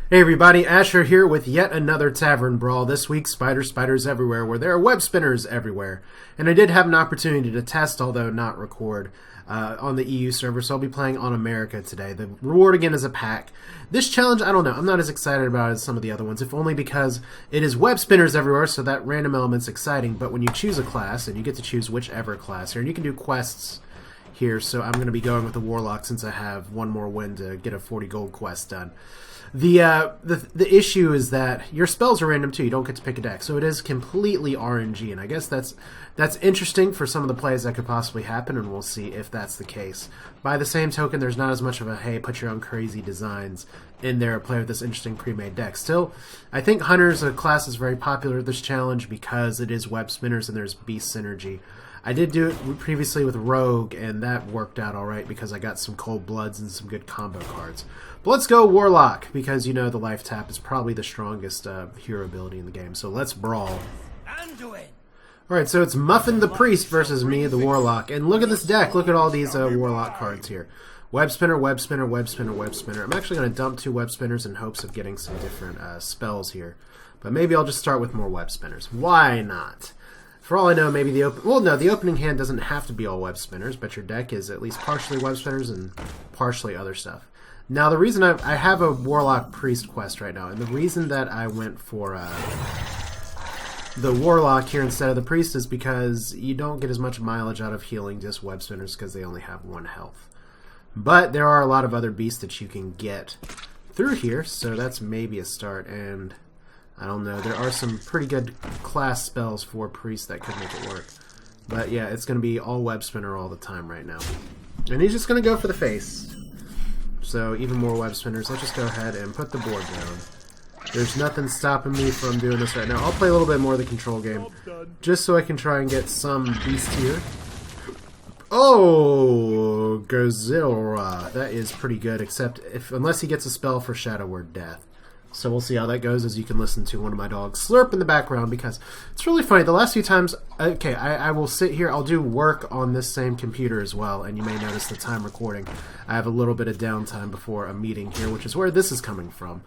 Hey everybody, Asher here with yet another Tavern Brawl. This week, spiders everywhere, where there are web spinners everywhere. And I did have an opportunity to test, although not record, on the EU server, so I'll be playing on America today. The reward again is a pack. This challenge, I don't know, I'm not as excited about it as some of the other ones, if only because it is web spinners everywhere, so that random element's exciting. But when you choose a class, and you get to choose whichever class here, and you can do quests here, so I'm going to be going with the Warlock since I have one more win to get a 40 gold quest done. The issue is that your spells are random too. You don't get to pick a deck, so it is completely RNG, and I guess that's interesting for some of the plays that could possibly happen, and we'll see if that's the case. By the same token, there's not as much of a hey, put your own crazy designs in there, play with this interesting pre-made deck. Still, I think Hunter as a class is very popular at this challenge because it is web spinners and there's beast synergy. I did do it previously with Rogue, and that worked out alright because I got some Cold Bloods and some good combo cards. But let's go Warlock, because you know the life tap is probably the strongest hero ability in the game. So let's brawl. Alright, so it's Muffin the Priest versus me, the Warlock. And look at this deck. Look at all these Warlock cards here. Web Spinner, Web Spinner, Web Spinner, Web Spinner. I'm actually going to dump 2 Web Spinners in hopes of getting some different spells here. But maybe I'll just start with more Web Spinners. Why not? For all I know, maybe the opening hand doesn't have to be all web spinners, but your deck is at least partially web spinners and partially other stuff. Now, the reason I have a Warlock Priest quest right now, and the reason that I went for the Warlock here instead of the Priest is because you don't get as much mileage out of healing just web spinners because they only have 1 health. But there are a lot of other beasts that you can get through here, so that's maybe a start, and I don't know, there are some pretty good class spells for Priest that could make it work. But yeah, it's going to be all web spinner all the time right now. And he's just going to go for the face. So even more web spinners. Let's just go ahead and put the board down. There's nothing stopping me from doing this right now. I'll play a little bit more of the control game, just so I can try and get some beast here. Oh, Gazilra. That is pretty good, except unless he gets a spell for Shadow Word Death. So we'll see how that goes, as you can listen to one of my dogs slurp in the background, because it's really funny. The last few times, okay, I will sit here, I'll do work on this same computer as well, and you may notice the time recording. I have a little bit of downtime before a meeting here, which is where this is coming from.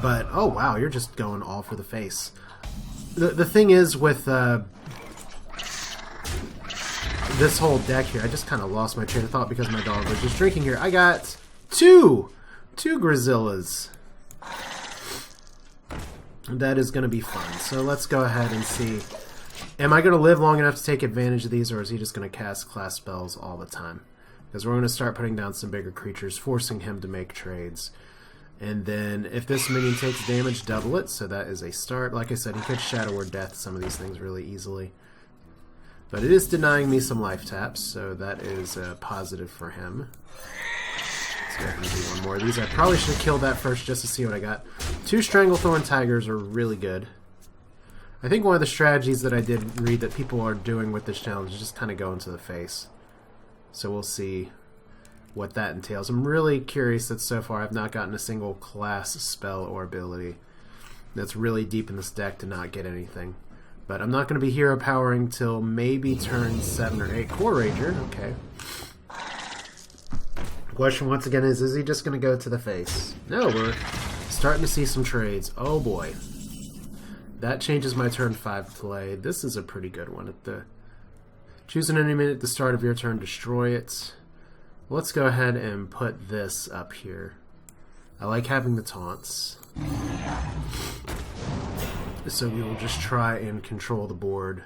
But, oh wow, you're just going all for the face. The thing is with this whole deck here, I just kind of lost my train of thought because my dog was just drinking here. I got two Grazillas. That is going to be fun. So let's go ahead and see. Am I going to live long enough to take advantage of these, or is he just going to cast class spells all the time? Because we're going to start putting down some bigger creatures, forcing him to make trades. And then if this minion takes damage, double it. So that is a start. Like I said, he could Shadow Word Death some of these things really easily. But it is denying me some life taps, so that is a positive for him. Let's go ahead and do one more of these. I probably should have killed that first just to see what I got. 2 Stranglethorn Tigers are really good. I think one of the strategies that I did read that people are doing with this challenge is just kind of go into the face. So we'll see what that entails. I'm really curious that so far I've not gotten a single class spell or ability that's really deep in this deck to not get anything. But I'm not going to be hero powering till maybe turn 7 or 8. Core Ranger, okay. Question once again is he just going to go to the face? No, we're starting to see some trades. Oh boy. That changes my turn 5 play. This is a pretty good one. Choose an enemy at the start of your turn, destroy it. Let's go ahead and put this up here. I like having the taunts. So we will just try and control the board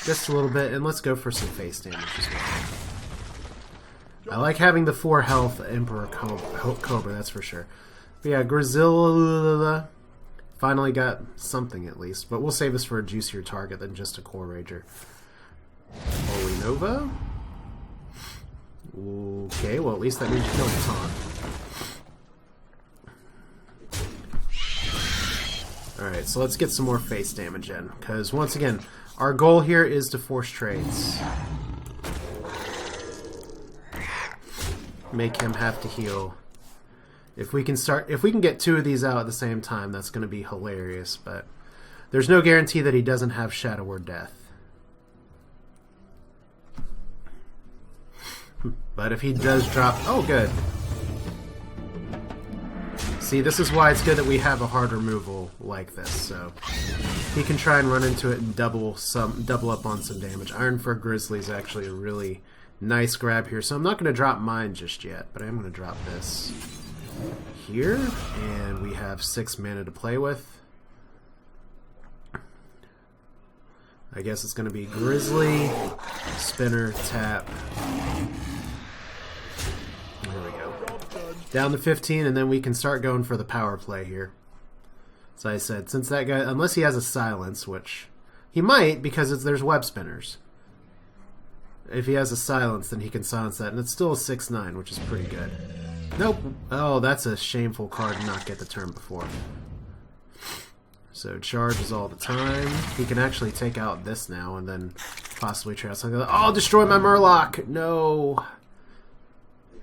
just a little bit, and let's go for some face damage as well. I like having the 4 health Emperor Cobra, that's for sure. But yeah, Grazilla finally got something at least, but we'll save this for a juicier target than just a Core Rager. Holy Nova? Okay, well at least that means you killed the taunt. Alright, so let's get some more face damage in, because once again, our goal here is to force trades. Make him have to heal. If we can get 2 of these out at the same time, that's going to be hilarious, but there's no guarantee that he doesn't have Shadow Word Death. But if he does drop... Oh, good. See, this is why it's good that we have a hard removal like this, so he can try and run into it and double up on some damage. Ironfur Grizzly is actually a really nice grab here, so I'm not going to drop mine just yet, but I am going to drop this here, and we have 6 mana to play with. I guess it's going to be Grizzly, Spinner, tap. There we go. Down to 15, and then we can start going for the power play here. As I said, since that guy, unless he has a silence, which he might because there's web spinners. If he has a silence, then he can silence that, and it's still a 6/9, which is pretty good. Nope. Oh, that's a shameful card to not get the turn before. So charges all the time. He can actually take out this now and then possibly try something like that. Oh, destroy my Murloc! No!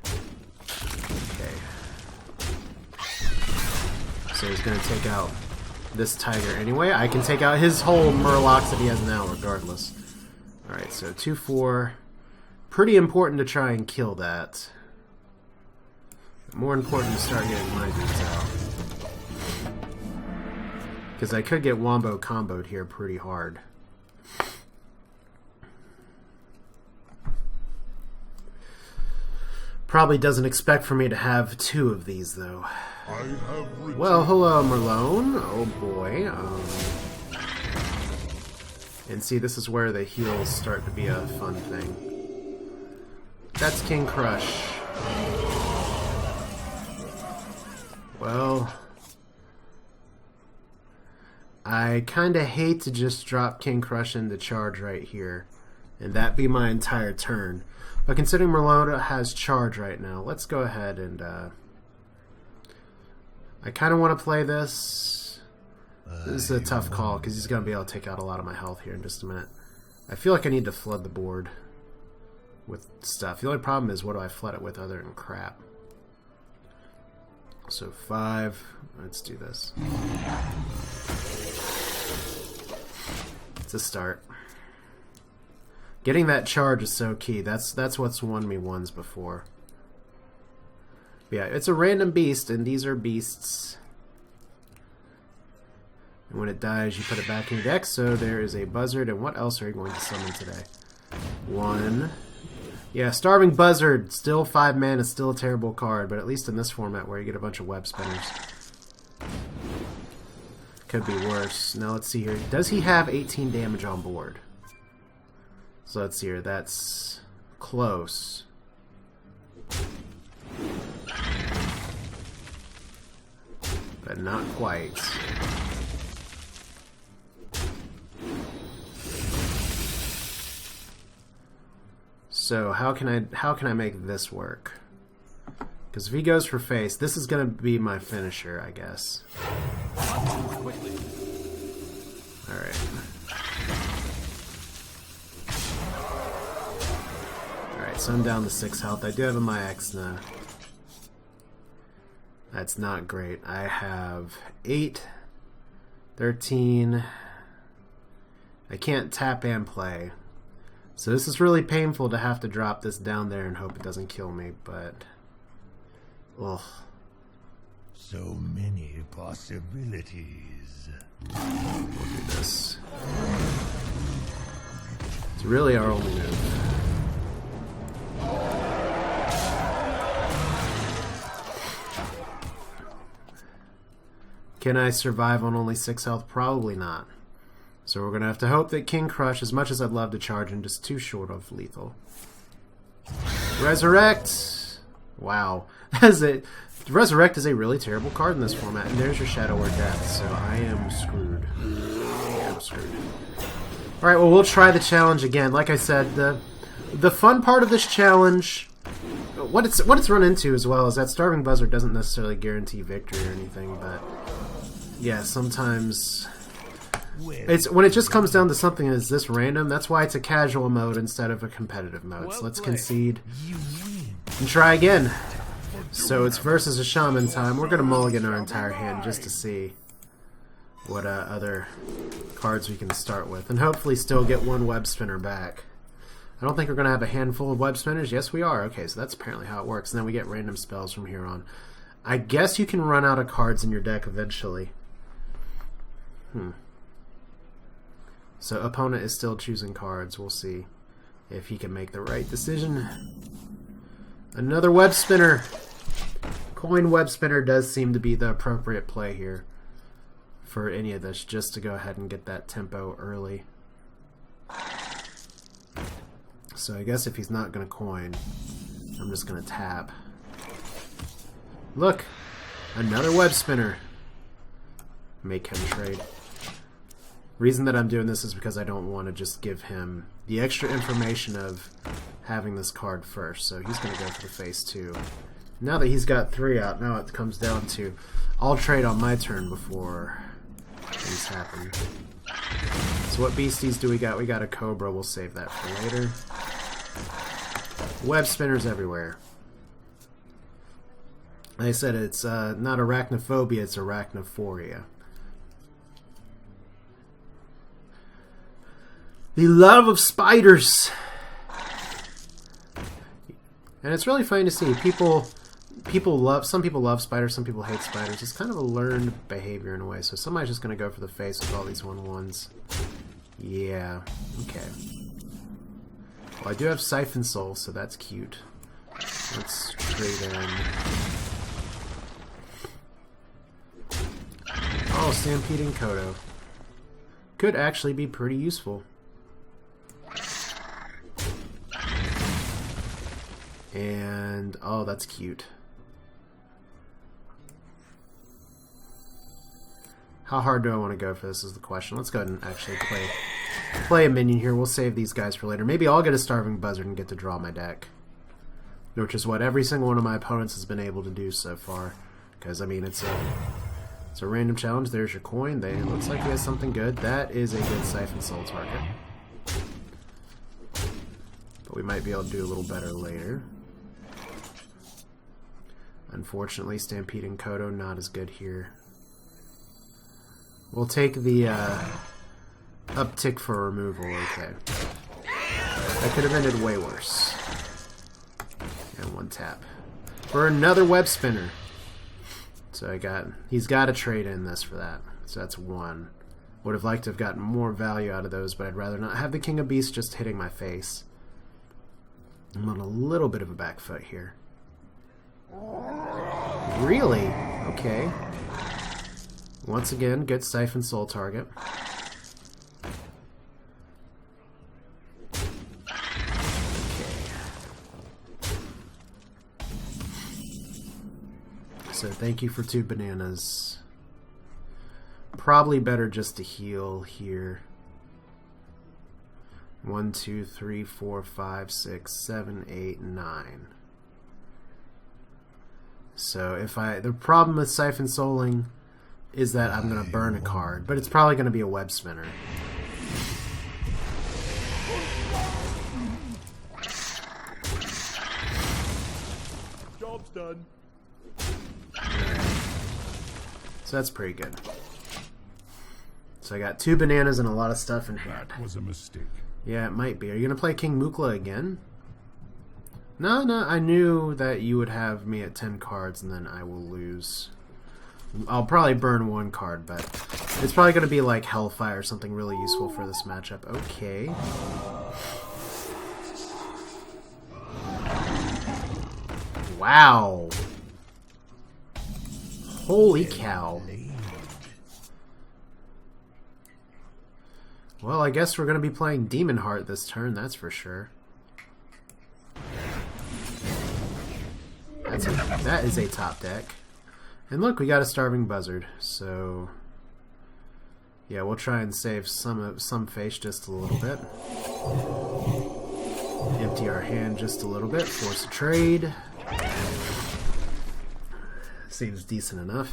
Okay. So he's going to take out this Tiger anyway. I can take out his whole Murlocs that he has now regardless. Alright, so 2/4. Pretty important to try and kill that. More important to start getting my dudes out. Because I could get Wombo comboed here pretty hard. Probably doesn't expect for me to have 2 of these, though. Well, hello, Merlone. Oh, boy. And see, this is where the heals start to be a fun thing. That's King Crush. Well, I kind of hate to just drop King Crush into charge right here, and that be my entire turn. But considering Merlota has charge right now, let's go ahead and, I kind of want to play this. This is a tough call, because he's going to be able to take out a lot of my health here in just a minute. I feel like I need to flood the board with stuff. The only problem is, what do I flood it with other than crap? So 5. Let's do this. It's a start. Getting that charge is so key. That's what's won me ones before. But yeah, it's a random beast, and these are beasts. And when it dies, you put it back in your deck. So there is a Buzzard, and what else are you going to summon today? 1. Yeah, Starving Buzzard, still 5 mana, still a terrible card, but at least in this format where you get a bunch of web spinners. Could be worse. Now let's see here. Does he have 18 damage on board? So let's see here. That's close. But not quite. So how can I make this work? Because if he goes for face, this is going to be my finisher, I guess. Alright. Alright, so I'm down to 6 health. I do have a my Exna. That's not great. I have 8, 13. I can't tap and play. So this is really painful to have to drop this down there and hope it doesn't kill me, but... ugh. So many possibilities. We'll do this. It's really our only move. Can I survive on only 6 health? Probably not. So we're going to have to hope that King Crush, as much as I'd love to charge him, just too short of lethal. Resurrect! Wow. That's it. Resurrect is a really terrible card in this format, and there's your Shadow or Death, so I am screwed. I am screwed. Alright, well, we'll try the challenge again. Like I said, the fun part of this challenge, what it's run into as well, is that Starving Buzzard doesn't necessarily guarantee victory or anything, but yeah, sometimes... it's when it just comes down to something that's this random. That's why it's a casual mode instead of a competitive mode. So let's concede and try again. So it's versus a shaman time. We're gonna mulligan our entire hand just to see what other cards we can start with, and hopefully still get one web spinner back. I don't think we're gonna have a handful of web spinners. Yes, we are. Okay, so that's apparently how it works. And then we get random spells from here on. I guess you can run out of cards in your deck eventually. So opponent is still choosing cards. We'll see if he can make the right decision. Another web spinner. Coin web spinner does seem to be the appropriate play here for any of this, just to go ahead and get that tempo early. So I guess if he's not going to coin, I'm just going to tap. Look! Another web spinner. Make him trade. Reason that I'm doing this is because I don't want to just give him the extra information of having this card first. So he's going to go for the face 2. Now that he's got 3 out, now it comes down to I'll trade on my turn before things happen. So what beasties do we got? We got a Cobra. We'll save that for later. Web spinners everywhere. Like I said, it's not arachnophobia, it's arachnophoria. The love of spiders! And it's really funny to see. Some people love spiders, some people hate spiders. It's kind of a learned behavior in a way. So somebody's just going to go for the face with all these 1/1s. Yeah, okay. Well, I do have Siphon Soul, so that's cute. Let's trade in. Oh, Stampeding Kodo. Could actually be pretty useful. And, oh, that's cute. How hard do I want to go for this is the question. Let's go ahead and actually play a minion here. We'll save these guys for later. Maybe I'll get a Starving Buzzard and get to draw my deck. Which is what every single one of my opponents has been able to do so far. Because, I mean, it's a random challenge. There's your coin. It looks like he has something good. That is a good Siphon Soul target. But we might be able to do a little better later. Unfortunately, Stampeding Kodo not as good here. We'll take the uptick for removal, okay. That could have ended way worse. And 1 tap. For another web spinner. So he's got to trade in this for that. So that's 1. Would have liked to have gotten more value out of those, but I'd rather not have the King of Beasts just hitting my face. I'm on a little bit of a back foot here. Really? Okay. Once again, good Siphon Soul target. Okay. So thank you for 2 bananas. Probably better just to heal here. 1, 2, 3, 4, 5, 6, 7, 8, 9. So the problem with Siphon Souling is that I'm going to burn a card, but it's probably going to be a web spinner. Job's done. So that's pretty good. So I got 2 bananas and a lot of stuff in hand. That was a mistake. Yeah, it might be. Are you going to play King Mukla again? No, I knew that you would have me at 10 cards and then I will lose. I'll probably burn 1 card, but it's probably going to be like Hellfire or something really useful for this matchup. Okay. Wow. Holy cow. Well, I guess we're going to be playing Demon Heart this turn, that's for sure. That is a top deck. And look, we got a Starving Buzzard, so yeah, we'll try and save some face just a little bit. Empty our hand just a little bit, force a trade. Seems decent enough.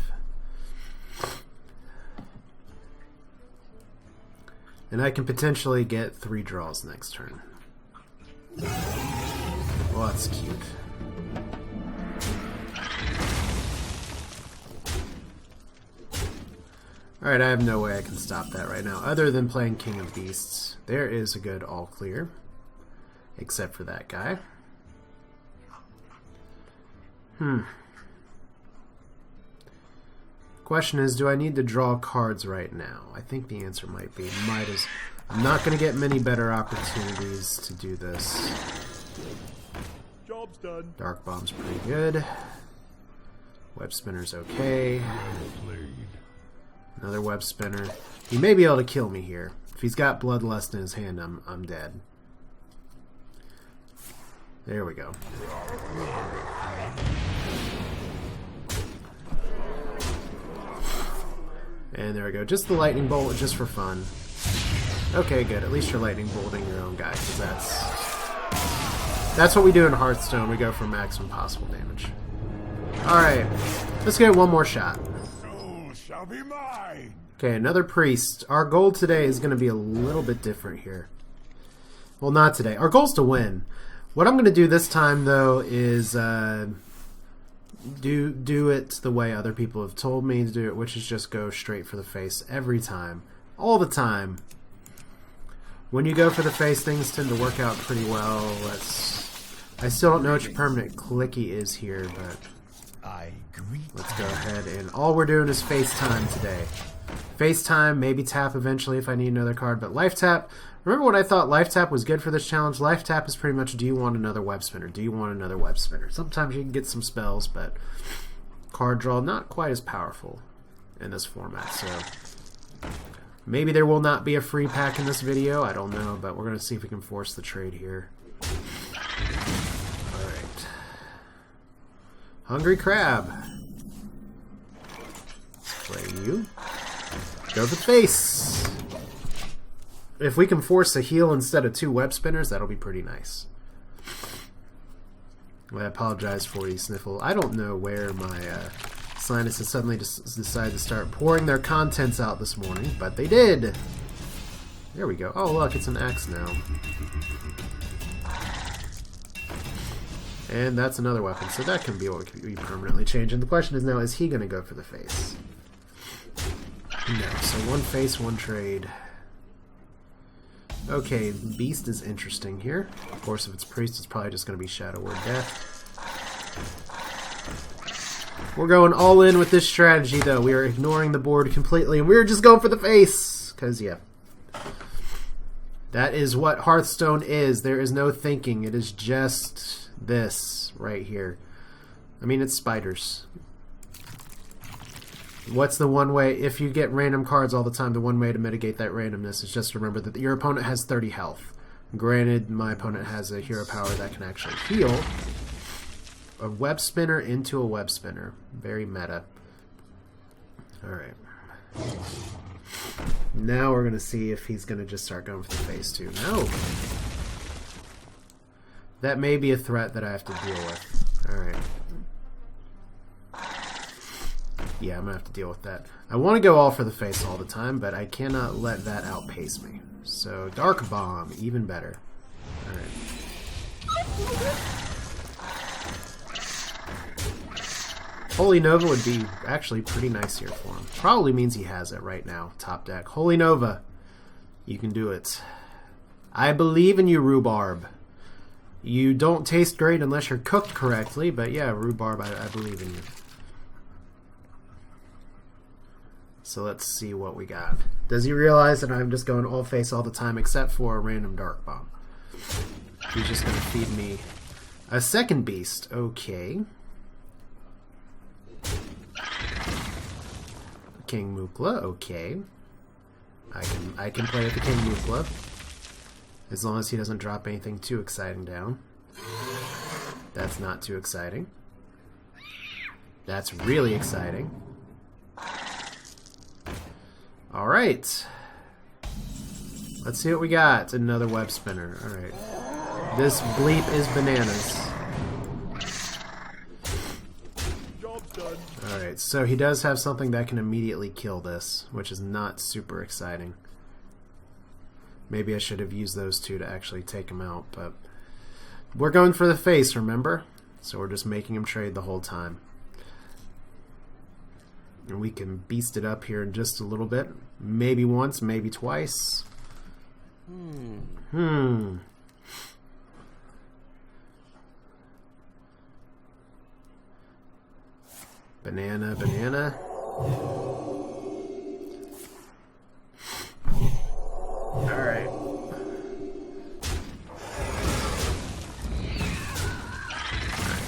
And I can potentially get 3 draws next turn. Well, that's cute. Alright, I have no way I can stop that right now, other than playing King of Beasts. There is a good all clear. Except for that guy. Question is, do I need to draw cards right now? I think the answer might be might as. I'm not going to get many better opportunities to do this. Job's done. Dark Bomb's pretty good. Web Spinner's okay. Another Web Spinner. He may be able to kill me here. If he's got Bloodlust in his hand, I'm dead. There we go. And there we go. Just the Lightning Bolt, just for fun. Okay, good. At least you're Lightning Bolting your own guy, because that's what we do in Hearthstone. We go for maximum possible damage. Alright. Let's get one more shot. Soul shall be mine. Okay, another priest. Our goal today is going to be a little bit different here. Well, not today. Our goal is to win. What I'm going to do this time, though, is do it the way other people have told me to do it, which is just go straight for the face every time. All the time. When you go for the face, things tend to work out pretty well. I still don't know what your permanent clicky is here, but let's go ahead. And all we're doing is face time today. Face time, maybe tap eventually if I need another card, but life tap. Remember when I thought life tap was good for this challenge? Life tap is pretty much, do you want another web spinner? Do you want another web spinner? Sometimes you can get some spells, but card draw not quite as powerful in this format. So maybe there will not be a free pack in this video. I don't know, but we're going to see if we can force the trade here. Alright. Hungry Crab. Let's play you. Go for the face. If we can force a heal instead of 2 web spinners, that'll be pretty nice. Well, I apologize for you, Sniffle. I don't know where my sinuses suddenly decided to start pouring their contents out this morning, but they did. There we go. Oh, look, it's an axe now. And that's another weapon, so that can be what can be permanently changed. And the question is now, is he going to go for the face? No, so one face, one trade. Okay, Beast is interesting here. Of course, if it's Priest, it's probably just going to be Shadow Word Death. We're going all in with this strategy, though. We are ignoring the board completely, and we're just going for the face! Because, yeah. That is what Hearthstone is. There is no thinking. It is just this right here. I mean, it's spiders. What's the one way, if you get random cards all the time, the one way to mitigate that randomness is just remember that your opponent has 30 health. Granted, my opponent has a hero power that can actually heal. A web spinner into a web spinner. Very meta. Alright. Now we're going to see if he's going to just start going for the face too. No! That may be a threat that I have to deal with. Alright. Yeah, I'm going to have to deal with that. I want to go all for the face all the time, but I cannot let that outpace me. So, Dark Bomb, even better. Alright. Holy Nova would be actually pretty nice here for him. Probably means he has it right now. Top deck. Holy Nova. You can do it. I believe in you, Rhubarb. You don't taste great unless you're cooked correctly, but yeah, Rhubarb, I believe in you. So let's see what we got. Does he realize that I'm just going all face all the time except for a random Dark Bomb? He's just going to feed me a second beast. Okay. King Mukla. Okay. I can play with the King Mukla. As long as he doesn't drop anything too exciting down. That's not too exciting. That's really exciting. Alright. Let's see what we got. Another web spinner. Alright. This bleep is bananas. Job's done. Alright, so he does have something that can immediately kill this, which is not super exciting. Maybe I should have used those two to actually take him out, but we're going for the face, remember? So we're just making him trade the whole time. And we can beast it up here in just a little bit. Maybe once, maybe twice. Banana, banana. Alright.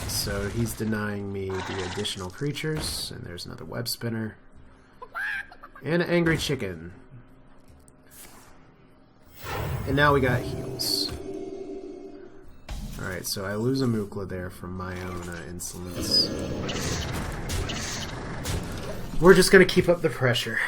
So he's denying me the additional creatures, and there's another web spinner. And an angry chicken. And now we got heals. Alright, so I lose a Mukla there from my own insolence. We're just gonna keep up the pressure.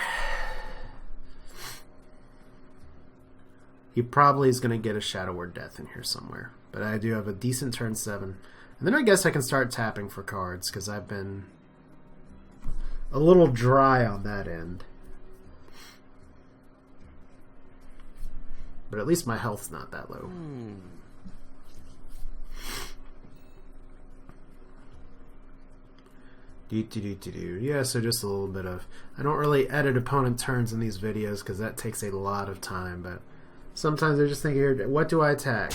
He probably is gonna get a Shadow Word Death in here somewhere. But I do have a decent turn 7. And then I guess I can start tapping for cards, because I've been a little dry on that end. But at least my health's not that low. Yeah, so just a little bit of... I don't really edit opponent turns in these videos because that takes a lot of time, but sometimes I just think, here, what do I attack?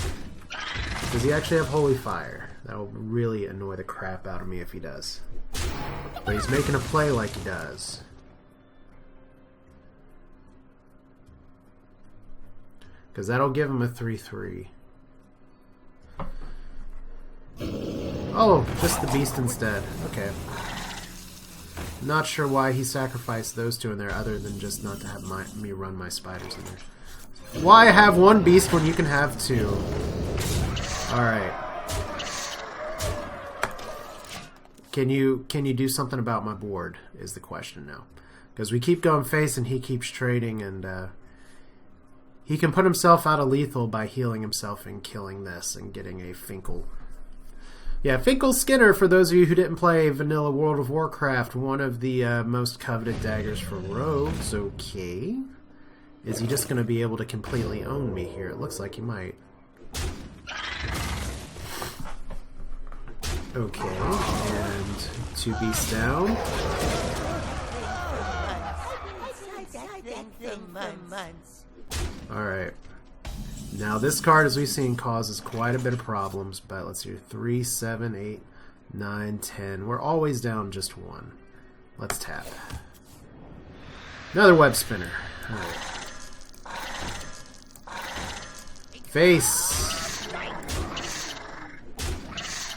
Does he actually have Holy Fire? That'll really annoy the crap out of me if he does. But he's making a play like he does. Because that'll give him a 3/3. Oh, just the beast instead. Okay. Not sure why he sacrificed those two in there other than just not to have me run my spiders in there. Why have one beast when you can have two? Alright. Can you do something about my board is the question now. Because we keep going face and he keeps trading, and he can put himself out of lethal by healing himself and killing this and getting a Finkel. Yeah, Finkel Skinner, for those of you who didn't play vanilla World of Warcraft, one of the most coveted daggers for rogues. Okay. Is he just going to be able to completely own me here? It looks like he might. Okay, and 2 beasts down. Alright. Now this card, as we've seen, causes quite a bit of problems, but let's see, 3, 7, 8, 9, 10. We're always down just 1. Let's tap. Another web spinner. Alright. Face!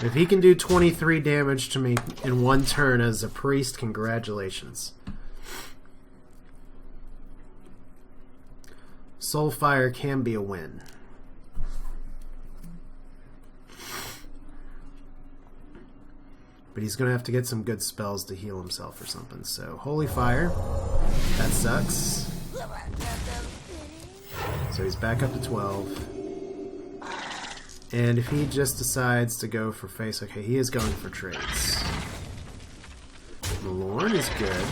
If he can do 23 damage to me in 1 turn as a priest, congratulations. Soulfire can be a win. But he's going to have to get some good spells to heal himself or something. So, Holy Fire. That sucks. So he's back up to 12. And if he just decides to go for face... Okay, he is going for trades. Malorn is good.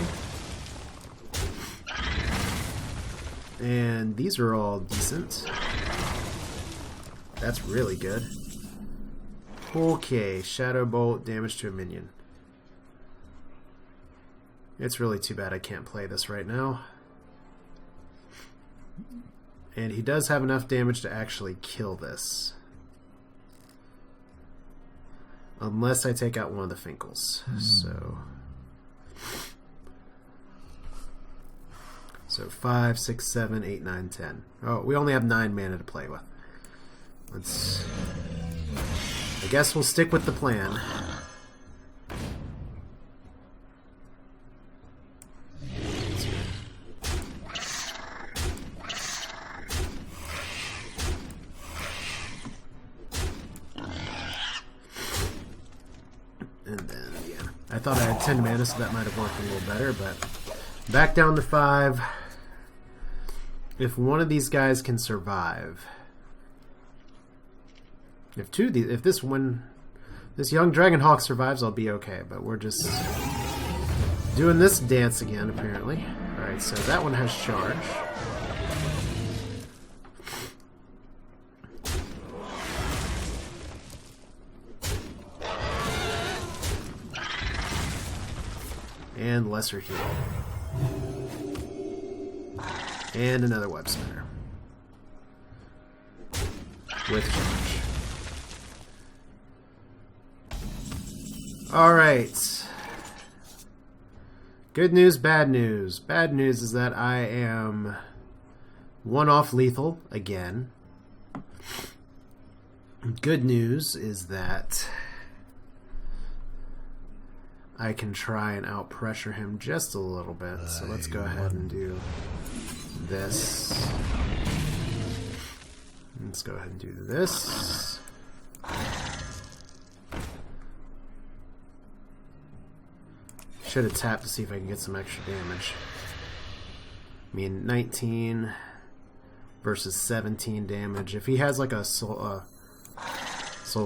And these are all decent. That's really good. Okay, Shadow Bolt, damage to a minion. It's really too bad I can't play this right now. And he does have enough damage to actually kill this. Unless I take out one of the Finkles. So 5, 6, 7, 8, 9, 10. Oh, we only have 9 mana to play with. Let's... I guess we'll stick with the plan. And then, yeah. I thought I had 10 mana, so that might have worked a little better, but... Back down to 5. If one of these guys can survive... If this young Dragonhawk survives, I'll be okay. But we're just doing this dance again, apparently. Alright, so that one has charge. And lesser heal. And another web spinner. With charge. Alright. Good news, bad news. Bad news is that I am 1 off lethal again. Good news is that I can try and out-pressure him just a little bit. So let's go ahead and do this. Let's go ahead and do this. Should have tapped to see if I can get some extra damage. I mean, 19 versus 17 damage. If he has like a soul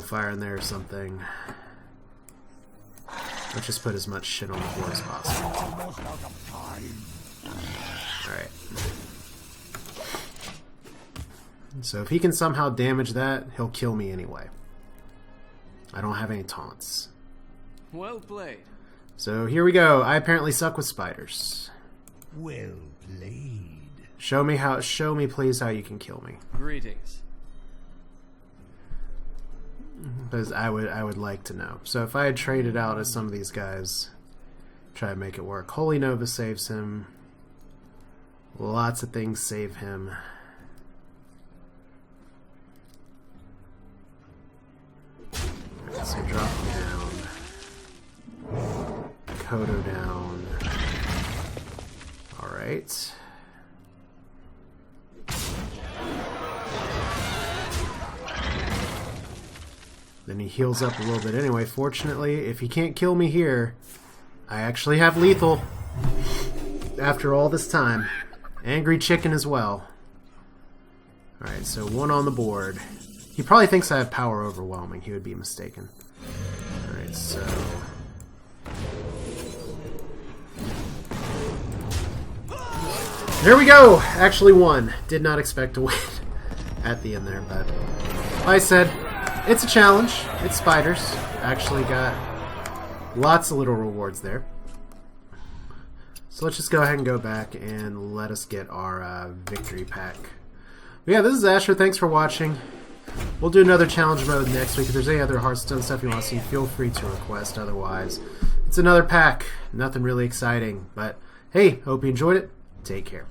fire in there or something, let's just put as much shit on the board as possible. Alright. So if he can somehow damage that, he'll kill me anyway. I don't have any taunts. Well played. So here we go. I apparently suck with spiders. Well played. Show me please how you can kill me. Greetings. Because I would like to know. So if I had traded out as some of these guys, try to make it work. Holy Nova saves him. Lots of things save him. So drop him down. Kodo down. Alright. Then he heals up a little bit anyway. Fortunately, if he can't kill me here, I actually have lethal. After all this time. Angry chicken as well. Alright, so 1 on the board. He probably thinks I have power overwhelming. He would be mistaken. Alright, so... there we go! Actually won. Did not expect to win at the end there, but... like I said, it's a challenge. It's spiders. Actually got lots of little rewards there. So let's just go ahead and go back and let us get our victory pack. But yeah, this is Asher. Thanks for watching. We'll do another challenge mode next week. If there's any other Hearthstone stuff you want to see, feel free to request. Otherwise, it's another pack. Nothing really exciting. But hey, hope you enjoyed it. Take care.